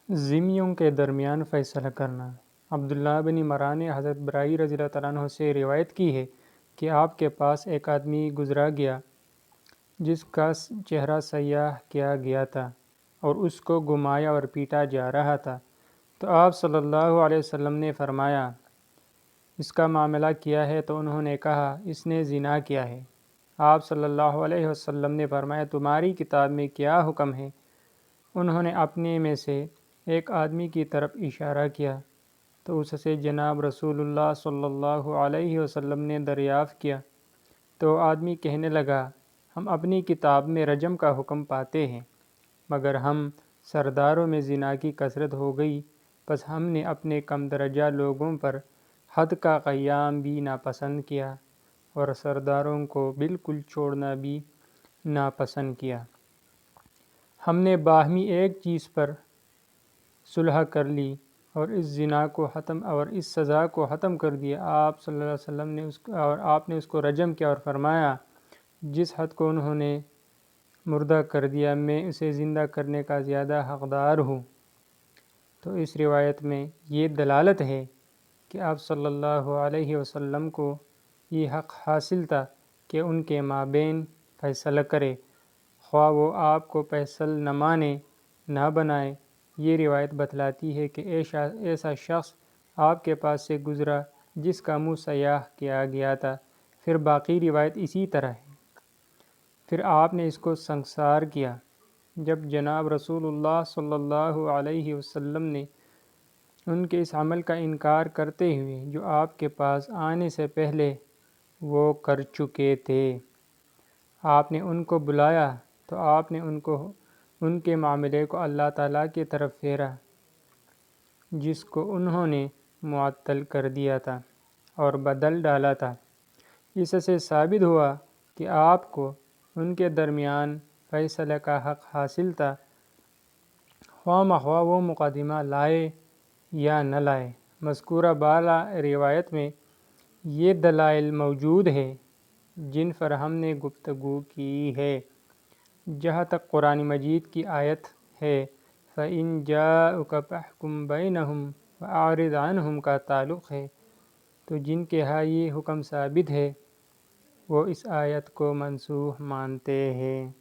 ذمیوں کے درمیان فیصلہ کرنا۔ عبداللہ بن عمرہ نے حضرت برائی رضی اللہ تعالیٰ عنہ سے روایت کی ہے کہ آپ کے پاس ایک آدمی گزرا گیا جس کا چہرہ سیاہ کیا گیا تھا اور اس کو گھمایا اور پیٹا جا رہا تھا، تو آپ صلی اللہ علیہ وسلم نے فرمایا اس کا معاملہ کیا ہے؟ تو انہوں نے کہا اس نے زنا کیا ہے۔ آپ صلی اللہ علیہ وسلم نے فرمایا تمہاری کتاب میں کیا حکم ہے؟ انہوں نے اپنے میں سے ایک آدمی کی طرف اشارہ کیا تو اس سے جناب رسول اللہ صلی اللہ علیہ وسلم نے دریافت کیا تو آدمی کہنے لگا ہم اپنی کتاب میں رجم کا حکم پاتے ہیں، مگر ہم سرداروں میں زنا کی کثرت ہو گئی، پس ہم نے اپنے کم درجہ لوگوں پر حد کا قیام بھی ناپسند کیا اور سرداروں کو بالکل چھوڑنا بھی ناپسند کیا۔ ہم نے باہمی ایک چیز پر صلح کر لی اور اس زنا کو ختم اور اس سزا کو ختم کر دیا۔ آپ صلی اللہ علیہ وسلم نے آپ نے اس کو رجم کیا اور فرمایا جس حد کو انہوں نے مردہ کر دیا میں اسے زندہ کرنے کا زیادہ حقدار ہوں۔ تو اس روایت میں یہ دلالت ہے کہ آپ صلی اللہ علیہ وسلم کو یہ حق حاصل تھا کہ ان کے مابین فیصلہ کرے، خواہ وہ آپ کو فیصل نہ مانے نہ بنائے۔ یہ روایت بتلاتی ہے کہ ایسا شخص آپ کے پاس سے گزرا جس کا منہ سیاہ کیا گیا تھا۔ پھر باقی روایت اسی طرح ہے۔ پھر آپ نے اس کو سنگسار کیا جب جناب رسول اللہ صلی اللہ علیہ وسلم نے ان کے اس عمل کا انکار کرتے ہوئے جو آپ کے پاس آنے سے پہلے وہ کر چکے تھے۔ آپ نے ان کو بلایا تو آپ نے ان کے معاملے کو اللہ تعالیٰ کی طرف پھیرا جس کو انہوں نے معطل کر دیا تھا اور بدل ڈالا تھا۔ اس سے ثابت ہوا کہ آپ کو ان کے درمیان فیصلہ کا حق حاصل تھا، خواہ مخواہ وہ مقدمہ لائے یا نہ لائے۔ مذکورہ بالا روایت میں یہ دلائل موجود ہے جن پر ہم نے گفتگو کی ہے۔ جہاں تک قرآن مجید کی آیت ہے فَإِن جَاءُكَ فَاحْكُم بَيْنَهُمْ وَأَعْرِضْ عَنْهُمْ کا تعلق ہے، تو جن کے ہاں یہ حکم ثابت ہے وہ اس آیت کو منسوخ مانتے ہیں۔